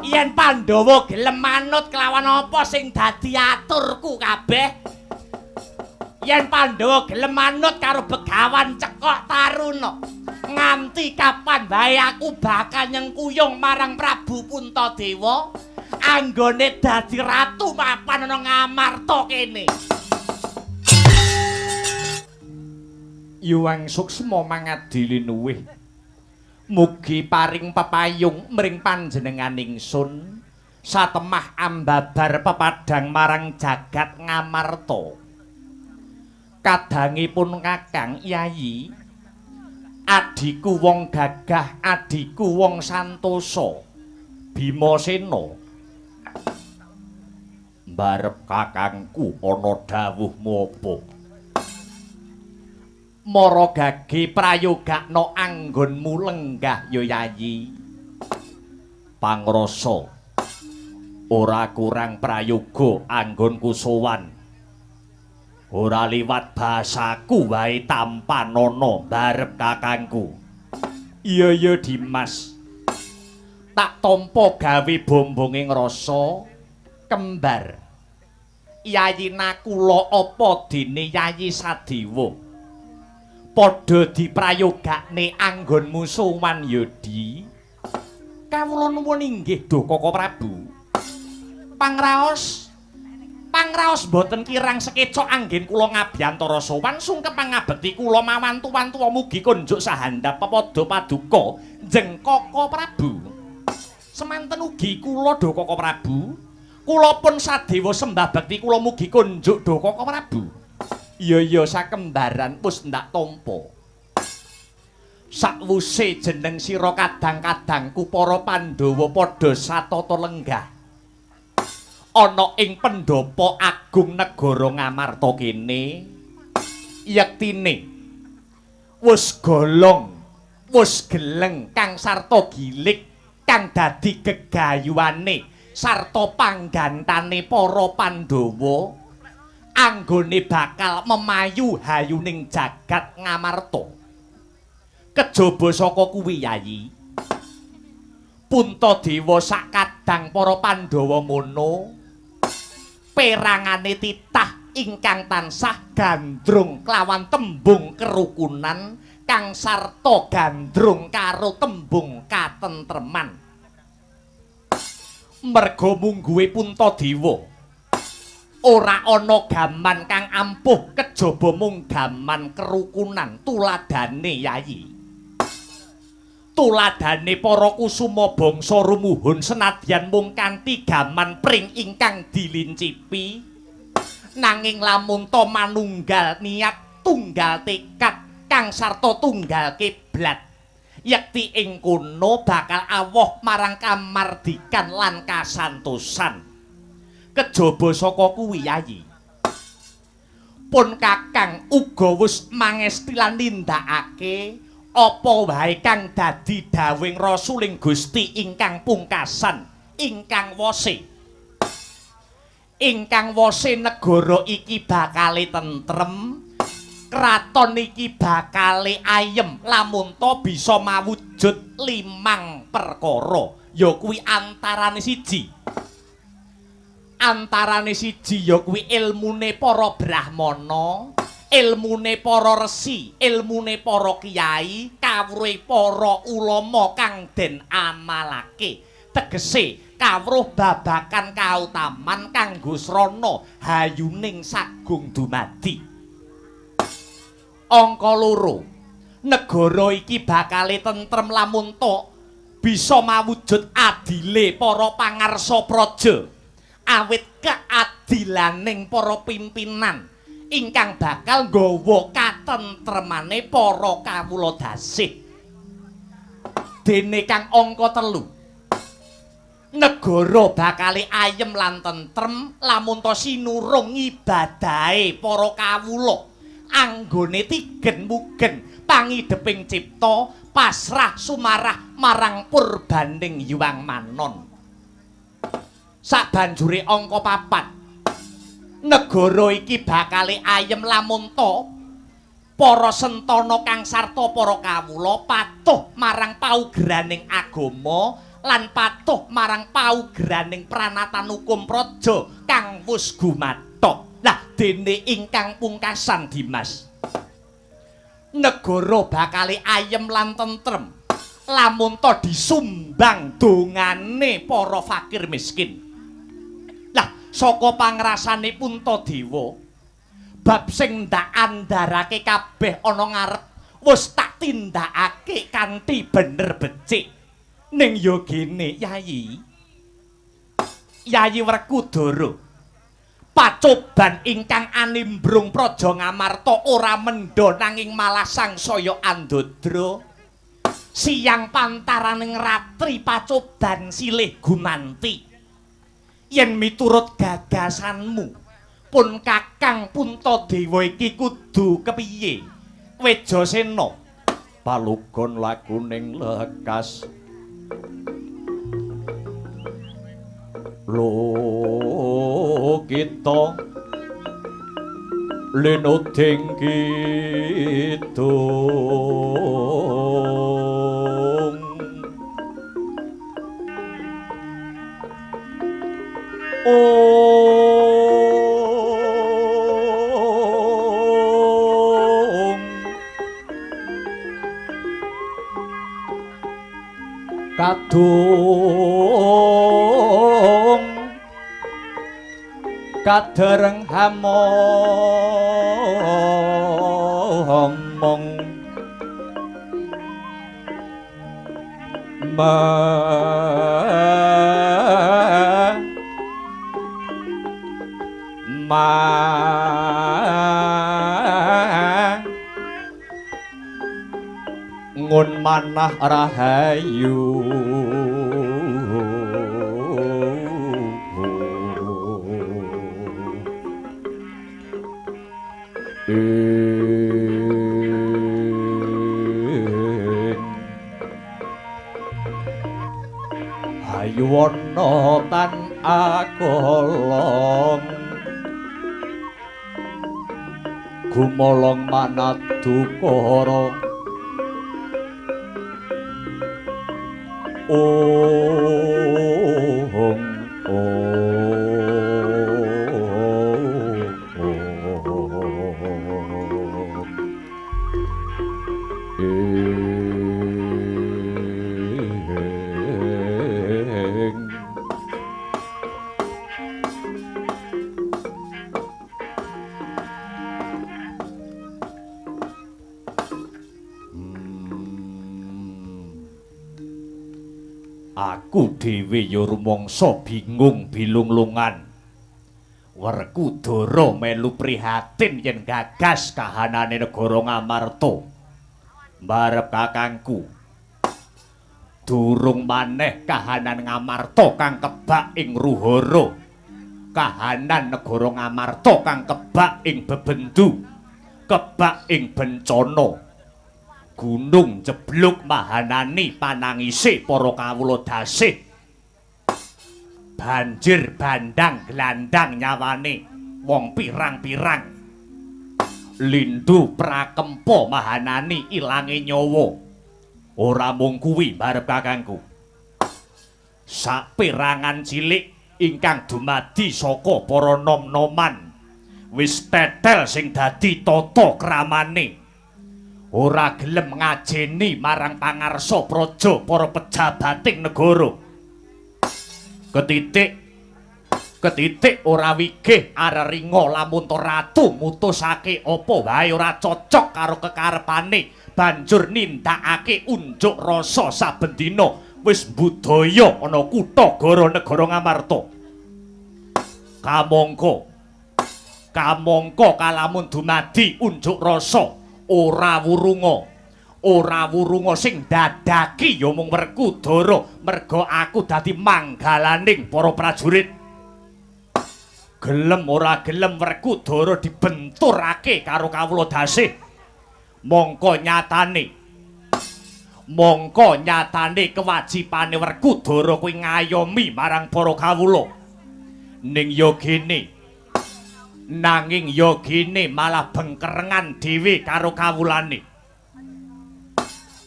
Yen Pandhawa gelem manut kelawan apa sing dadi aturku kabeh. Yen Pandhawa gelem manut karo Begawan Cekok Taruna. Nganti kapan bae aku bakal nyengkuyung marang Prabu Puntadewa anggone dadi ratu mapan ana Ngamarta kene. Yuwang suksma mangadili nuwih. Mugi paring pepayung mring panjenengan ingsun satemah ambabar pepadang marang jagat Ngamarta. Kadangipun Kakang Yayi, adiku wong gagah, adiku wong santosa, Bimasena. Mbarep kakangku ana dawuhmu apa? Mara gage prayogakna anggonmu lenggah ya Yayi. Pangrasa ora kurang prayoga anggonku sowan. Ora liwat basaku wae tampanana barep kakangku. Iya Dimas. Tak tampa gawe bombonging rasa kembar. Yayi Nakula apa dene Yayi Sadewa? Padha diprayogakne anggonmu sowan Yodi. Kawula nuwun inggih Duh Koko Prabu. Pangraos boten kirang sekecok anggen kula ngabiyantara sowan sungkep pangabekti kula mawantu-wantu mugi kunjuk sahandhap pepada paduka njeng Koko Prabu. Semanten ugi kula Duh Koko Prabu. Kula pun sadewa sembah bekti kula mugi kunjuk Duh Koko Prabu. Iya sakembaran wis ndak tampa. Sakwuse jeneng sira kadang-kadangku para Pandhawa padha satata lenggah. Ana ing pendopo agung negara Ngamarta kene yektine wis golong, wis geleng kang sarta gilik kang dadi gegayuhane sarta panggantane para Pandhawa. Anggone bakal memayu hayuning jagat Ngamarta. Kejaba saka kuwi Yayi, Puntadewa sakadang para Pandhawa mono perangane titah ingkang tansah gandrung kelawan tembung kerukunan kang sarta gandrung karo tembung katentreman. Merga mungguhe Puntadewa ora ana gaman kang ampuh kejaba mung gaman kerukunan. Tuladane Yayi, tuladane para kusuma bangsa rumuhun senadyan mung kanthi gaman pring ingkang dilincipi, nanging lamun ta manunggal niat, tunggal tekad kang sarta tunggal kiblat, yekti ing kono bakal awoh marang kamardikan lan kasantosan. Kejaba saka kuwi Yayi, pun Kakang uga wis mangesti lan nindakake apa wae kang dadi dawuhing Rasuling Gusti ingkang pungkasan, ingkang wose negara iki bakale tentrem, kraton iki bakale ayem lamun ta bisa mawujud 5 perkara, ya kuwi antarane siji ya kuwi ilmune para brahmana, ilmune para resi, ilmune para kiai, kawruhe para ulama kang den amalake. Tegese kawruh babakan kautaman kanggo srana hayuning sagung dumadi. Angka 2, negara iki bakale tentrem lamun ta bisa mawujud adile para pangarsa praja. Awit keadilaning para pimpinan ingkang bakal nggawa katentremane para kawula dasih. Dene kang angka 3, negara bakale ayem lan tentrem lamun ta sinurung ibadahe para kawula anggone tigen mugen pangideping cipta pasrah sumarah marang purbaning Hyang Manon. Sabanjure angka 4, negara iki bakale ayem lamun ta para sentana kang sarta para kawula patuh marang paugraning agama lan patuh marang paugraning pranatan hukum praja kang wus gumathok. Lah dene ingkang pungkasan Dimas, negara bakale ayem lan tentrem lamun to disumbang dongane para fakir miskin. Lah saka pangrasane Puntadewa bab sing ndak andharake kabeh ana ngarep wis tak tindakake kanthi bener becik. Ning yo gene Yayi Werkudara, pacoban ingkang animbrung Praja Ngamarta ora mendha nanging malah sangsaya andadra. Siyang pantaraning ratri pacoban silih gumanti. Yen miturut gagasanmu pun Kakang Puntadewa iki kudu kepiye? Wejasena palugon lakuning lekas lo kita linuding kidung kadung kadereng hamong ngun manah rahayu hayuwana tan akolong gumolong manadukara aku dhewe ya rumangsa bingung bilung-lungan. Werkudara melu prihatin yen gagas kahanane negara Ngamarta. Mbarep kakangku, durung maneh kahanan Ngamarta kang kebak ing Ruhara, kahanan negara Ngamarta kang kebak ing bebendu, kebak ing bencana. Gunung jebluk mahanani panangise para kawula dasih. Banjir bandang glandang nyawane wong pirang-pirang. Lindu prakempa mahanani ilange nyawa. Ora mung kuwi mbarep kakangku. Saperangan cilik ingkang dumadi saka para nom-noman wis tetel sing dadi tata kramane. Ora gelem ngajeni marang pangarsa praja para pejabating negara. Ketitik ora wigih areringa lamun to ratu mutusake apa wae ora cocok karo kekarepane, banjur nindakake unjuk rasa saben dina wis budaya ana kutha negara Ngamarta. Kamangka kalamun dumadi unjuk rasa ora wurunga sing dadaki ya mung Werkudara, merga aku dadi manggalaning para prajurit. Gelem ora gelem Werkudara dibenturake karo kawula dasih. Mongko nyatane kewajibane Werkudara kuwi ngayomi marang para kawula. Nanging ya gene malah bengkerengan dhewe karo kawulane.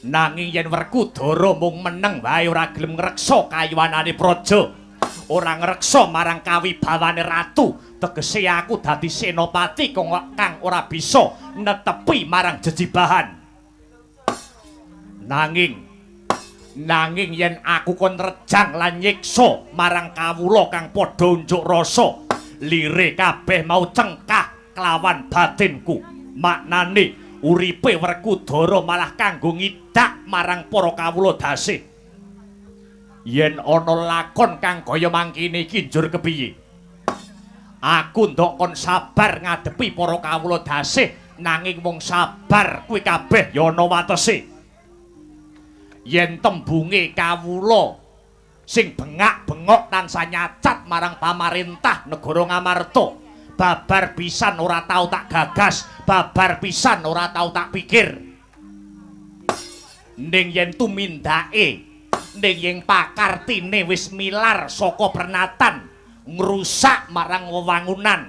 Nanging yen Werkudara mung meneng wae ora gelem ngreksa kayuwanane praja, ora ngreksa marang kawibawane ratu, tegese aku dadi senopati kang ora bisa netepi marang jejibahan. Nanging yen aku kon rejang lan nyiksa marang kawula kang padha unjuk rasa, lire kabeh mau cengkah kelawan batinku. Maknane uripe Werkudara malah kanggo ngidak marang para kawula dasih. Yen ana lakon kang kaya mangkene iki njur kepiye? Aku ndok kon sabar ngadepi para kawula dasih, nanging wong sabar kuwi kabeh ya ana watese. Yen tembunge kawula sing bengak-bengok tansah nyacat marang pamarentah negara Ngamarta, babar pisan ora tau tak gagas, babar pisan ora tau tak pikir. Ning yen tumindake, ning yen pakartine wis milar saka pernatan, ngrusak marang wewangunan,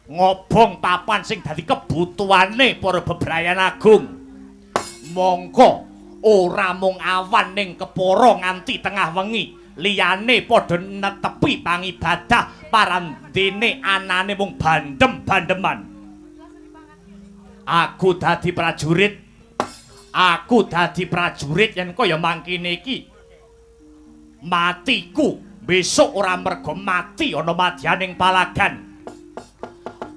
ngobong papan sing dadi kebutuhane para bebrayan agung, mongko ora mung awan ning kepara nganti tengah wengi, liyane padha netepi pangibadah parandene anane mung bandem-bandeman. Aku dadi prajurit yen kaya mangkene iki. Matiku besok ora mergo mati ana madyaning palagan.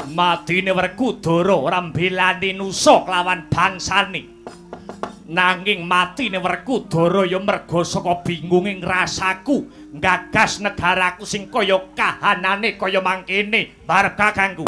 Matine Werkudara ora mbelani nusa kelawan bangsane. Nanging matine Werkudara ya merga saka bingunging rasaku nggagas negaraku sing kaya kahanane kaya mangkene barga kanggo.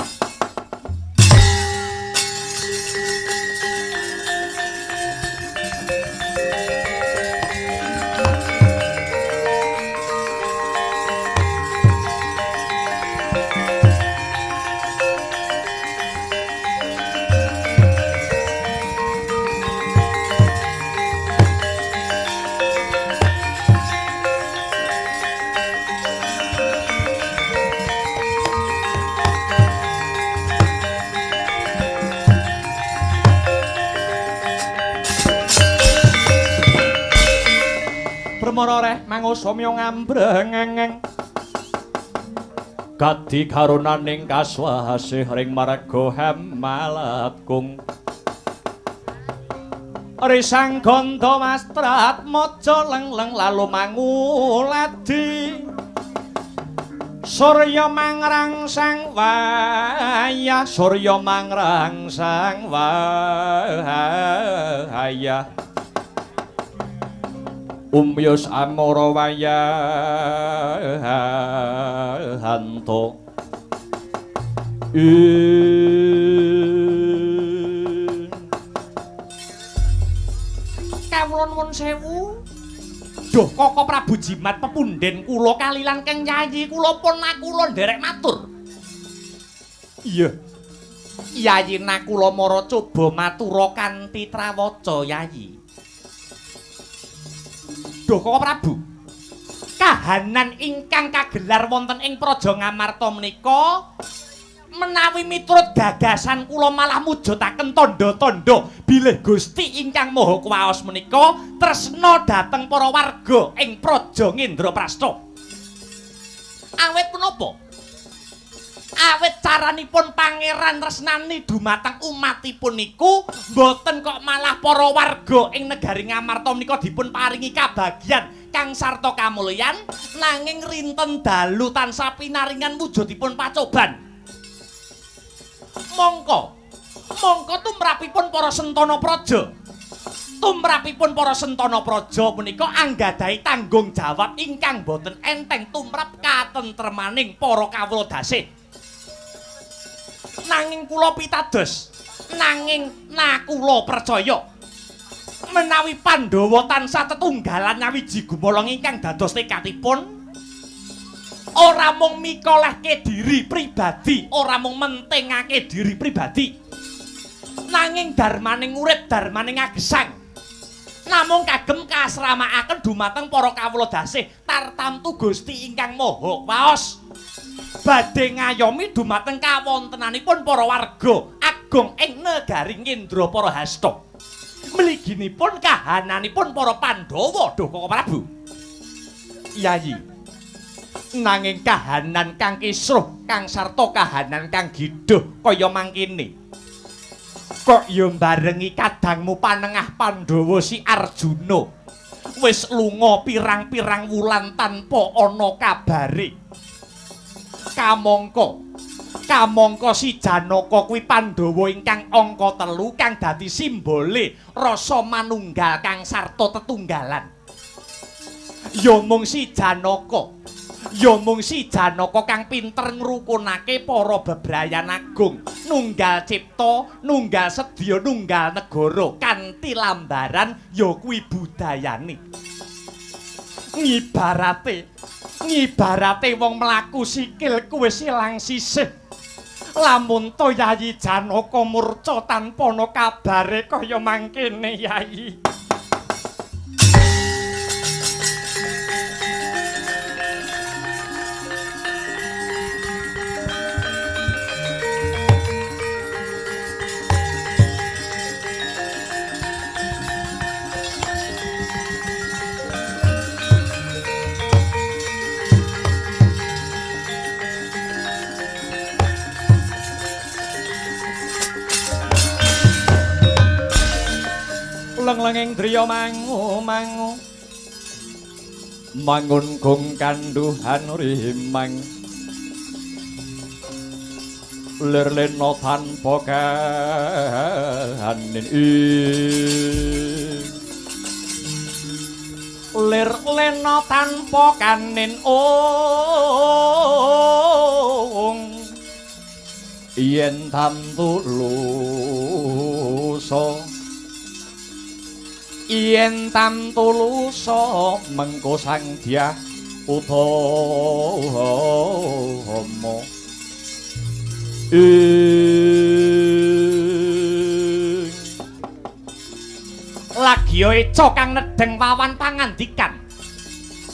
Maroreh mangusomya ngambrengeng kadi karunaning kaswasih ring marga Hemalatkung risang gandha mastrat maja lengleng lalu manguladi surya mangrangsang wayah surya mangrangsang wayah umyus amara wayahanto kawula nuwun sewu duh Koko Prabu Jimat pepunden kula kalilan Kang Yayi kula pun nakula nderek matur. Iya Yayi nakula mara coba matura kanthi trawaca Yayi. Koko Prabu, kahanan ingkang kagelar wonten ing Praja Ngamarta menika menawi miturut gagasan kula malah mujudaken tandha-tandha bilih Gusti ingkang Maha Kuwaos menika tresna dhateng para warga ing Praja Ngendraprasta. Awit punapa? Awit caranipun pangeran tresnani dumateng umatipun niku mboten kok malah para warga ing negari Ngamarta menika dipun paringi kabagyan kang sarta kamulyan, nanging rinten dalu tansah pinaringan wujudipun pacoban. Mongko tumrapipun para sentana praja. Tumrapipun para sentana praja punika anggadahi tanggung jawab ingkang boten enteng tumrap katentremaning para kawula dasih. Nanging kula pitados, nanging nakula percaya menawi Pandhawa tansah tetunggalan nyawiji gumolong ingkang dados tekadipun ora mung mikolehke diri pribadi, ora mung mentingake diri pribadi, nanging darmaning urip, darmaning agesang namung kagem kasramakaken dumateng para kawula dasih tartamtu Gusti ingkang Maha Kuwaos badhe ngayomi dumateng kawontenanipun para warga agung ing negari Ngendrapara Hasta. mliginipun kahananipun para Pandhawa duh Koko Prabu. Yayi. Nanging kahanan kang kisruh kang sarta kahanan kang gidhuh kaya mangkene. Kok ya barengi kadangmu panengah Pandhawa si Arjuna wis lunga pirang-pirang wulan tanpa ana kabare. Kamangka si Janaka kuwi Pandhawa ingkang angka 3 kang dadi simbole rasa manunggal kang sarta tetunggalan. Ya mung si Janaka kang pinter ngrukunake para bebrayan agung, nunggal cipta, nunggal sedya, nunggal negara kanthi lambaran ya kuwi budayane. Ngibarate wong mlaku sikil kuwi silang sisih. Lamun to Yayi Janaka murca tanpa ana kabare kaya mangkene Yayi. Leng-lenging driya mangu mangun gong kanduhan rimang lir-lena tanpa kahanin lir-lena tanpa kanin yen tam tulusa mengko sang Dyah Utama Lagya eca kang nedheng wawan pangandikan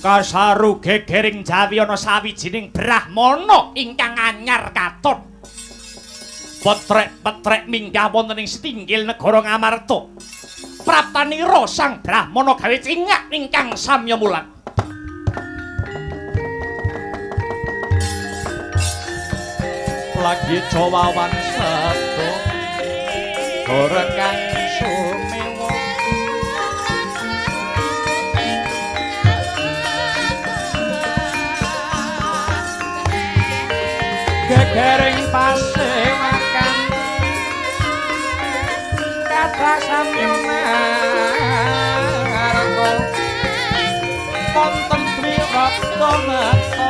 kasaru gegering Jawi ana sawijining brahmana ingkang anyar katon petrek-petrek minggah wonten ing setinggil negara Ngamarta. Praptanira sang brahmana gawe cingak ingkang samya mulat. Lagi cawawan sabda gorekang sumewa gegering pasewakan kata samya narga wonten wirata mata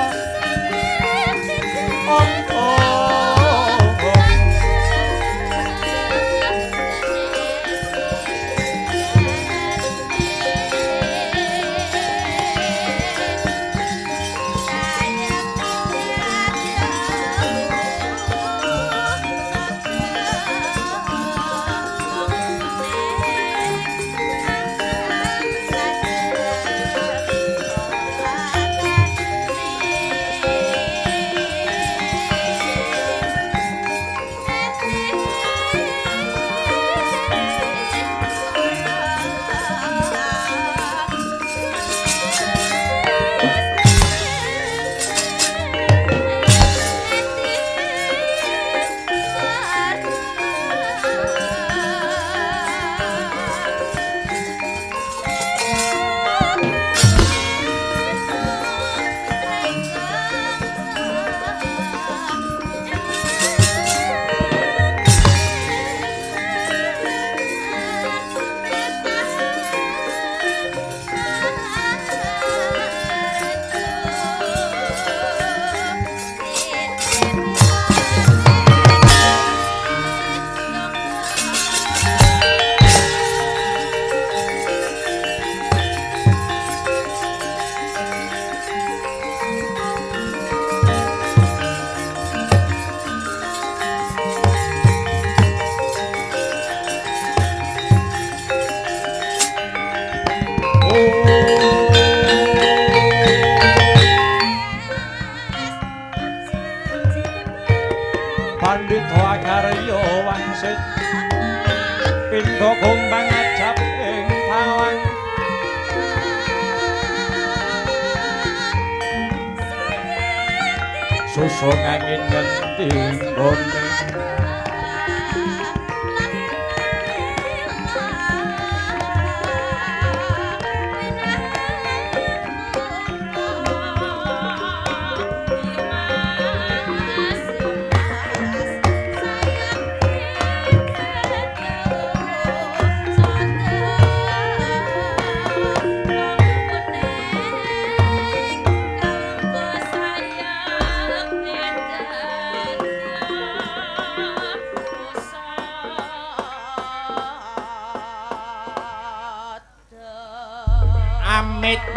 Pandhita Agarya wangsit pindha gombang ajab susu angin ngenting gone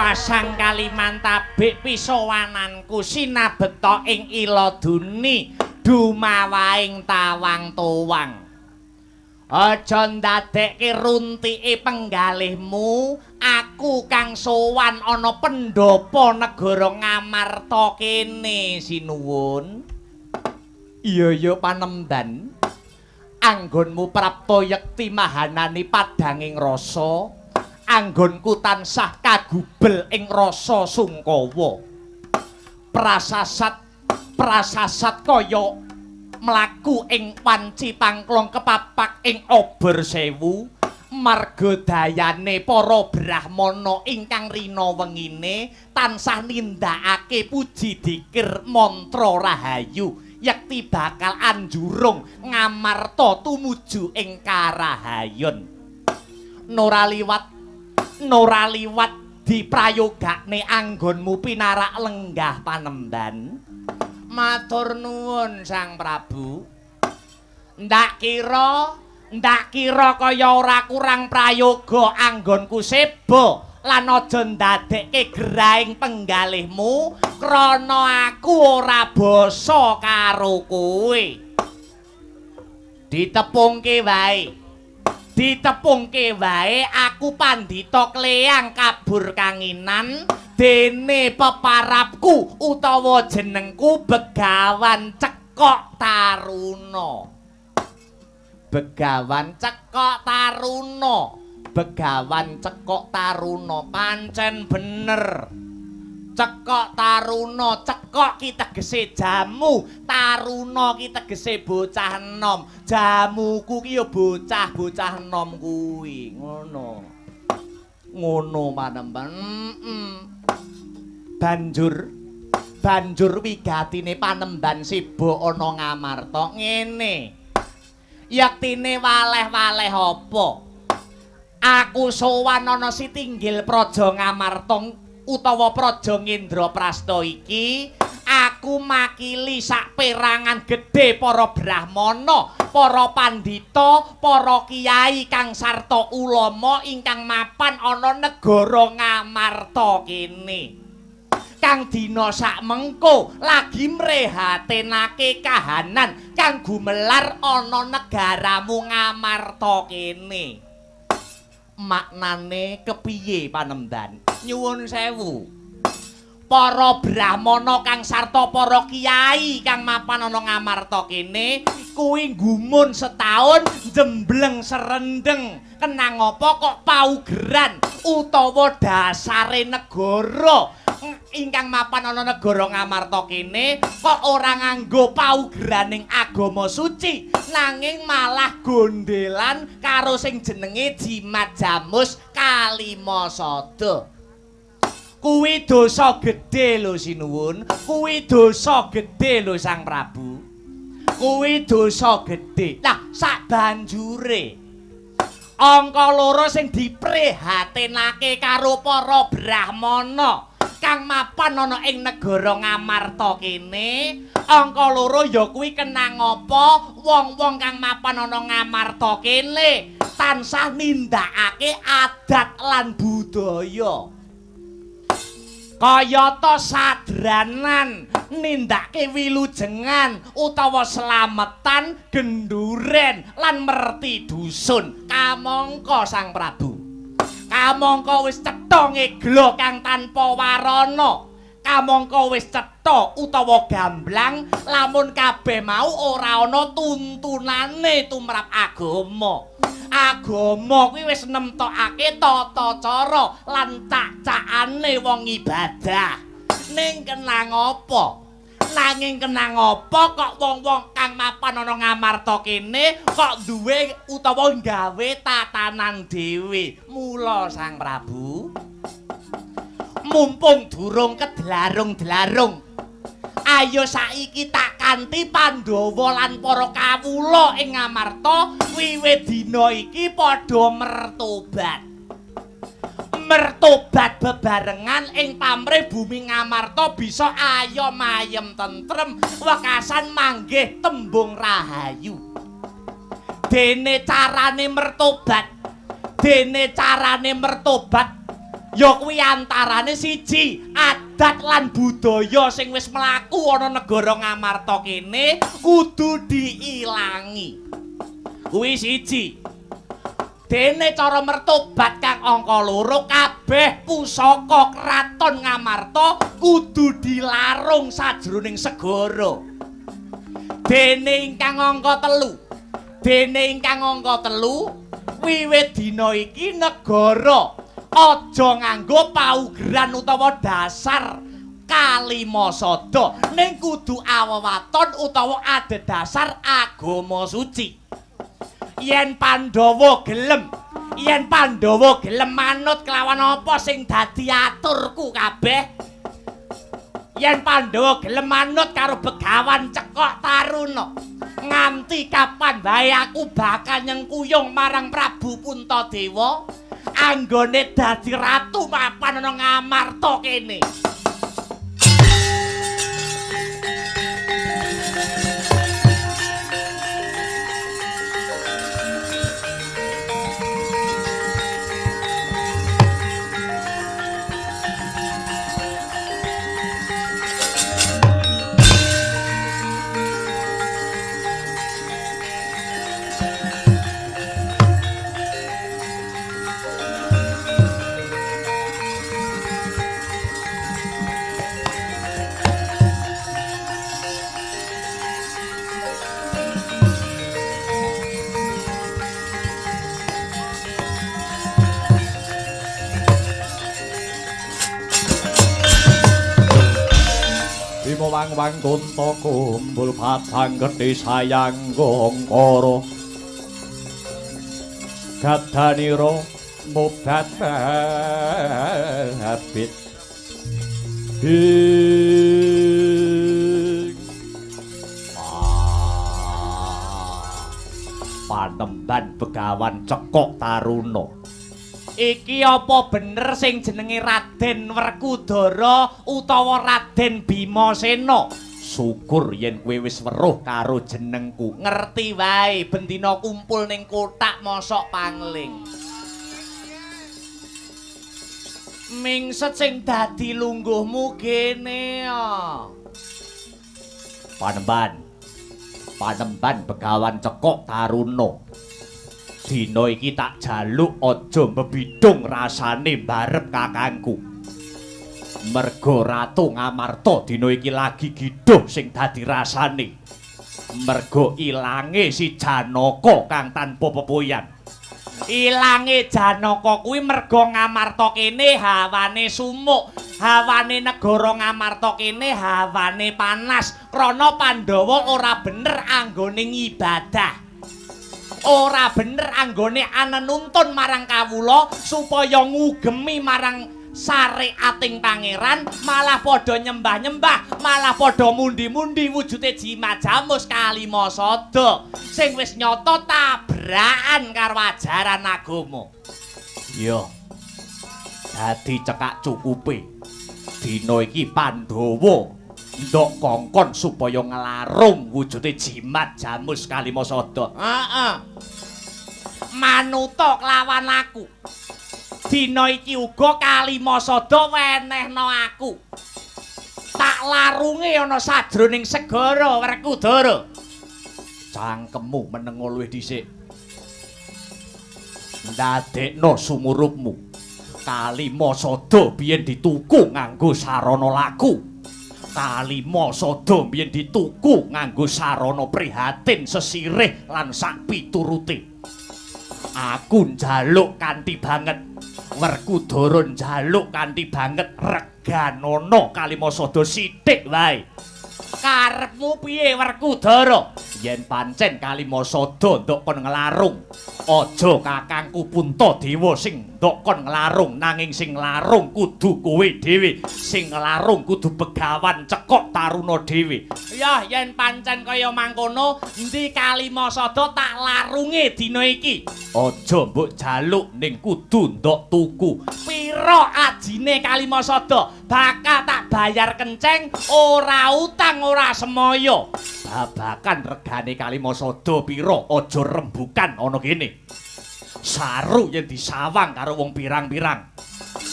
pasang kaliman tabik pisowananku sinabeta ing iladuni dumawaing tawang towang aja ndadekke runtike penggalihmu aku kang sowan ana pendopo negara Ngamarta kene sinuwun iya Panemban anggonmu prapta yekti mahanani padanging rasa anggonku tansah kagubel ing rasa sungkawa prasasat kaya mlaku ing panci pangklong kepapak ing obor sewu margadayane para brahmana ingkang rina wengine tansah nindakake puji dikir mantra rahayu yekti bakal anjurung Ngamarta tumuju ing karahayon Nora liwat diprayogakne anggonmu pinarak lenggah Panemban. Matur nuwun Sang Prabu. Ndak kira kaya ora kurang prayoga anggonku seba lan aja ndadekke gerahing penggalihmu krana aku ora basa karo kowe. Ditepungke wae aku Pandhita Kleyang kabur kanginan dene peparapku utawa jenengku Begawan Cekok Taruna. Begawan Cekok Taruna pancen bener. Cekok Taruna, cekok ki tegese jamu, taruna ki tegese bocah enom. Jamuku ki ya bocah-bocah enom kuwi. Ngono Panemban. Banjur wigatine Panemban siba ana Ngamarta ngene. Yektine waleh-waleh apa? Aku sowan ana Sitinggil Praja Ngamarta utawa Praja Ngendraprasta iki aku makili sak perangan gedhe para brahmana, para pandhita, para kiai kang sarta ulama ingkang mapan ana negara Ngamarta kene. Kang dina sak mengko lagi mrehatenake kahanan kang gumelar ana negaramu Ngamarta kene. Maknane kepiye Panemban? Nyuwun sewu. Para brahmana kang sarta para kiai kang mapan ana Ngamarta kene kuwi gumun setahun jembleng serendeng. Kenang apa kok paugeran utawa dasare negara ingkang mapan ana negara Ngamarta kene kok ora nganggo paugeraning agama suci nanging malah gondelan karo sing jenenge jimat jamus Kalimasada. Kuwi dosa gedhe lho sinuwun, kuwi dosa gedhe lho Sang Prabu. Kuwi dosa gedhe. Lah sak banjure angka loro sing diprihatinake karo para brahmana kang mapan ana ing negara Ngamarta kene, angka loro ya kuwi kenang apa wong-wong kang mapan ana Ngamarta kene tansah nindakake adat lan budaya. Kayata sadranan nindake wilujengan utawa slametan genduren lan merti dusun. Kamangka Sang Prabu, kamangka wis cetha ngeglo kang tanpa warana, kamangka wis cetha utawa gamblang lamun kabeh mau ora ana tuntunane tumrap agama. Agama kuwi wis nemtokake tata cara lan cacakane wong ibadah. Ning kenang apa? Nanging kenang apa kok wong-wong kang mapan ana Ngamarta kene kok duwe utawa gawe tatanan dhewe. Mula Sang Prabu mumpung durung kedlarung-dlarung, ayo saiki tak kanthi Pandhawa lan para kawula ing Ngamarta wiwit dina iki padha mertobat. Mertobat bebarengan ing pamrih bumi Ngamarta bisa ayom ayem tentrem wekasan manggih tembung rahayu. Dene carane mertobat ya kuwi antarane siji adat lan budaya sing wis mlaku ana negara Ngamarta kene kudu diilangi. Kuwi siji. Dene cara mertobat kang angka 2 kabeh pusaka kraton Ngamarta kudu dilarung sajroning segara. Dene ingkang angka 3 wiwit dina iki negara aja nganggo paugeran utawa dasar kalimasada ning kudu awewaton utawa adhedhasar agama suci. Yen Pandhawa gelem manut kelawan apa sing dadi aturku kabeh, yen Pandhawa gelem manut karo Begawan Cekok Taruna, nganti kapan bae aku bakal nyengkuyung marang Prabu Puntadewa anggone dadi ratu mapan ana Ngamarta kene. Wang kunta kumpul patang gedhe sayang gongkara gadanira mobat habit Panemban Begawan Cekok Taruna. Iki apa bener sing jenenge Raden Werkudara utawa Raden Bimasena? Syukur yen kowe wis weruh karo jenengku. Ngerti wae bendina kumpul ning kothak mosok pangling. Mingset sing dadi lungguhmu kene. Panemban Begawan Cekok Taruna. Dina iki tak jaluk aja mbebidung rasane mbarep kakangku. Merga Ratu Ngamarta dina iki lagi gidhuh sing dadi rasane. Merga ilange si Janaka kang tanpa pepoyan. Ilange Janaka kuwi merga Ngamarta kene hawane sumuk, hawane negara Ngamarta kene hawane panas. Krana Pandhawa ora bener anggone ibadah. Ora bener anggone anenuntun marang kawula supaya ngugemi marang syariating pangeran, malah padha nyembah-nyembah, malah padha mundi-mundi wujude jimat jamus kalimasada sing wis nyata tabrakan karo ajaran agama. Iya. Dadi cekak cukupe. Dina iki Pandhawa ndok kongkon supaya nglarung wujude jimat jamus kalimasada. Heeh. Manuta kelawan aku. Dina iki uga kalimasada wenehna aku. Tak larunge ana sajroning segara Werkudara. Cangkemmu menengo luwih dhisik. Ndadekno sumurupmu. Kalimasada biyen dituku nganggo sarana laku. Kalimasada biyen dituku nganggo sarana prihatin sesirih lan sak piturute. Aku njaluk kanthi banget, Werkudara njaluk kanthi banget reganana Kalimasada sithik wae. karepmu piye Werkudara? Yen pancen Kalimasada ndok kon nglarung, aja kakangku Puntadewa sing ndok kon nglarung, nanging sing nglarung kudu kowe dhewe. Sing nglarung kudu Begawan Cekok Taruna dhewe. Ya yen pancen kaya mangkono, endi Kalimasada tak larunge dina iki. Aja mbok jaluk ning kudu ndok tuku. Pira ajine Kalimasada? Bakal tak bayar kenceng, ora utang ora semaya. Babakan regane Kalimasada pira aja rembukan ana kene. Saru yen disawang karo wong pirang-pirang.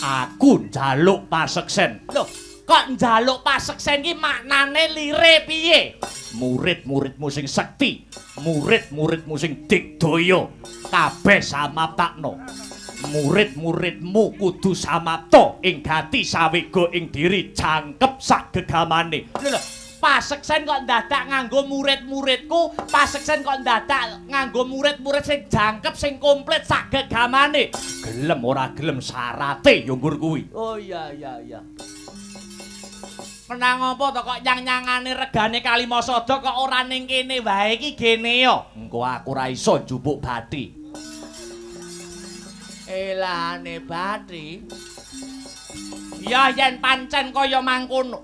Aku njaluk paseksen. Loh, kok njaluk paseksen iki maknane lire piye? Murid-muridmu sing sekti, murid-muridmu sing digdaya, kabeh samaptakno. Murid-muridmu kudu samapta ing gati sawega ing diri jangkep sak gegamane. Lho, paseksen kok dadak nganggo murid-muridku, paseksen kok dadak nganggo murid-murid sing jangkep sing komplit sak gegamane. Gelem ora gelem syarate ya nggur kuwi. Oh iya. Menang apa to kok nyang-nyangane regane Kalimasada kok ora ning kene wae iki gene yo. Engko aku ora iso njupuk bathi. Elane bathi. Ya yen pancen kaya mangkono.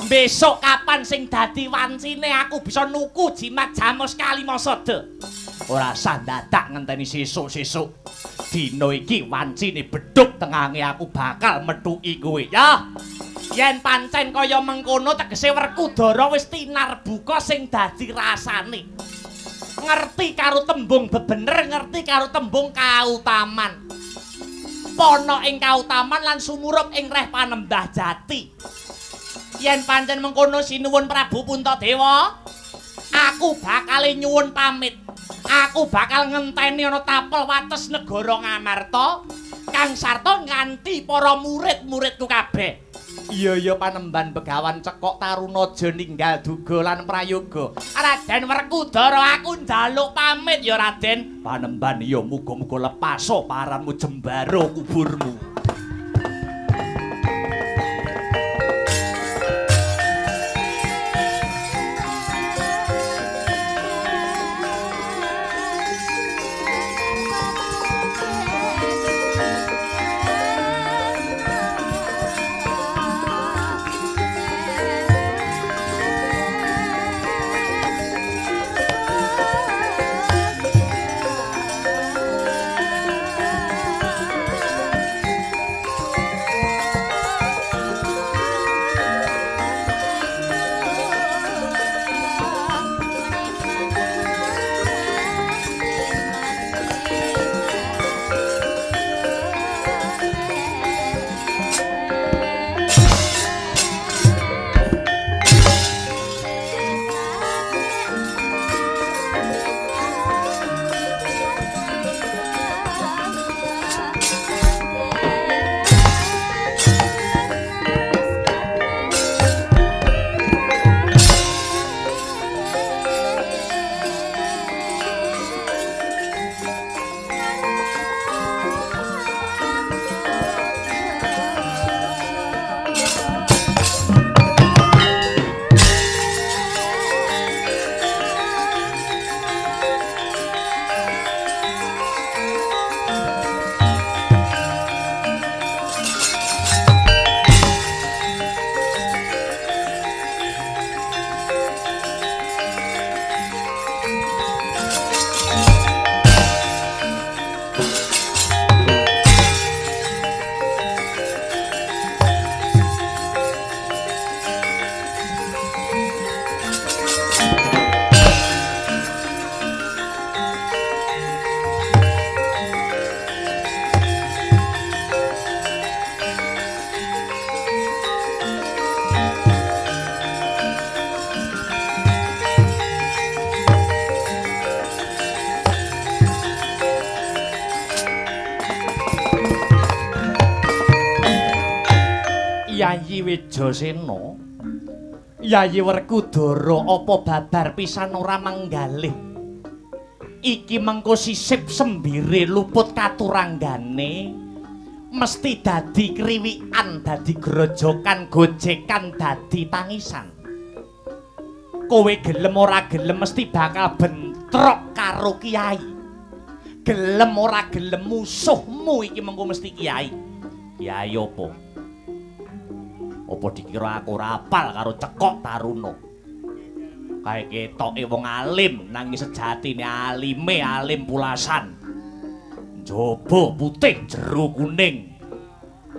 Besok kapan sing dadi wancine aku bisa nuku jimat Jamus Kalimasada. Ora usah dadak ngenteni sesuk-sesuk. Dina iki wancine bedhug tengange aku bakal methuki kowe. Ya. Yen pancen kaya mengkono tegese Werkudara wis tinarbuka sing dadi rasane. Ngerti karo tembung bebener, ngerti karo tembung kautaman. Pono ing kautaman lan sumurup ing reh panembah jati. Yen pancen mengkono sinuwun Prabu Puntadewa, aku bakal nyuwun pamit. Aku bakal ngenteni ana tapel wates negara Ngamarta kang sarta nganti para murid-muridku kabeh. Iya Panembahan Begawan Cekok Taruna aja ninggal duga lan prayoga. Raden Werkudara aku njaluk pamit ya Raden. Panembahan ya muga-muga lepaso paranmu jembaro kuburmu. Yayi Wijasena, Yayi Werkudara apa babar pisan ora menggalih. Iki mengko sisip sembire luput katuranggane mesti dadi kriwikan, dadi grojokan, gojekan, dadi tangisan. Kowe gelem ora gelem mesti bakal bentrok karo kiai. Gelem ora gelem musuhmu iki mengko mesti kiai. Kiai opo? Opo dikira aku ora apal karo Cekok Taruna? Kae ketoke wong alim nanging sejatine alime alim pulasan. Njaba putih jero kuning.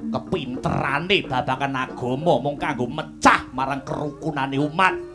Kepinterane babagan agama mung kanggo mecah marang kerukunane umat.